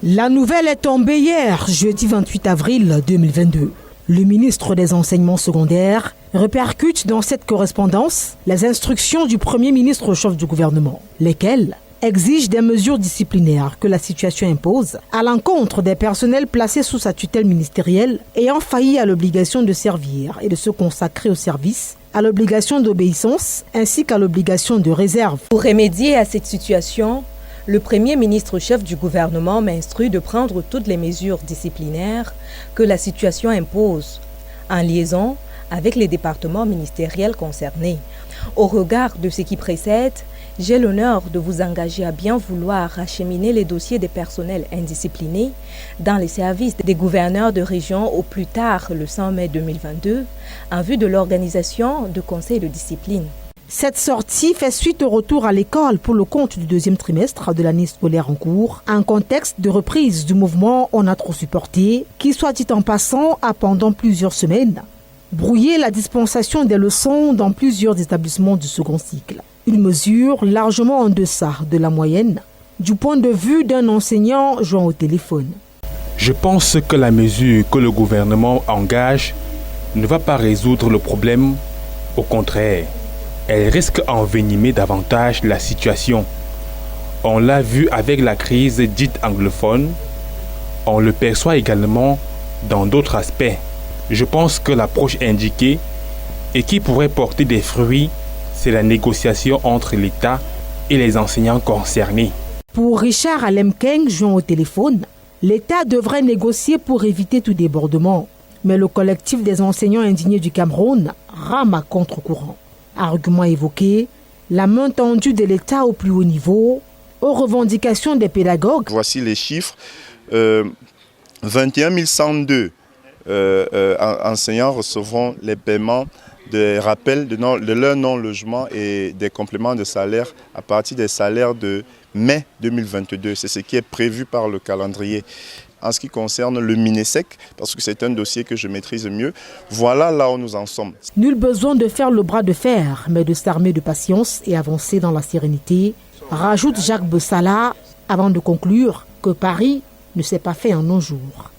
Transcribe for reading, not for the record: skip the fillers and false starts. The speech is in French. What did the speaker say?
La nouvelle est tombée hier, jeudi 28 avril 2022. Le ministre des Enseignements secondaires répercute dans cette correspondance les instructions du Premier ministre chef du gouvernement, lesquelles exigent des mesures disciplinaires que la situation impose à l'encontre des personnels placés sous sa tutelle ministérielle ayant failli à l'obligation de servir et de se consacrer au service, à l'obligation d'obéissance ainsi qu'à l'obligation de réserve. Pour remédier à cette situation, le Premier ministre chef du gouvernement m'instruit de prendre toutes les mesures disciplinaires que la situation impose, en liaison avec les départements ministériels concernés. Au regard de ce qui précède, j'ai l'honneur de vous engager à bien vouloir acheminer les dossiers des personnels indisciplinés dans les services des gouverneurs de région au plus tard le 100 mai 2022, en vue de l'organisation de conseils de discipline. Cette sortie fait suite au retour à l'école pour le compte du deuxième trimestre de l'année scolaire en cours, un contexte de reprise du mouvement On a trop supporté, qui, soit dit en passant, a pendant plusieurs semaines brouillé la dispensation des leçons dans plusieurs établissements du second cycle. Une mesure largement en deçà de la moyenne du point de vue d'un enseignant jouant au téléphone. Je pense que la mesure que le gouvernement engage ne va pas résoudre le problème, au contraire. Elle risque d'envenimer davantage la situation. On l'a vu avec la crise dite anglophone. On le perçoit également dans d'autres aspects. Je pense que l'approche indiquée et qui pourrait porter des fruits, c'est la négociation entre l'État et les enseignants concernés. Pour Richard Alemkeng, jouant au téléphone, l'État devrait négocier pour éviter tout débordement. Mais le collectif des enseignants indignés du Cameroun rame à contre-courant. Argument évoqué, la main tendue de l'État au plus haut niveau, aux revendications des pédagogues. Voici les chiffres. 21 102 enseignants recevront les paiements des rappels de leur non-logement et des compléments de salaire à partir des salaires de mai 2022. C'est ce qui est prévu par le calendrier. En ce qui concerne le MINESEC, parce que c'est un dossier que je maîtrise mieux, voilà là où nous en sommes. Nul besoin de faire le bras de fer, mais de s'armer de patience et avancer dans la sérénité, rajoute Jacques Bessala, avant de conclure que Paris ne s'est pas fait en un jour.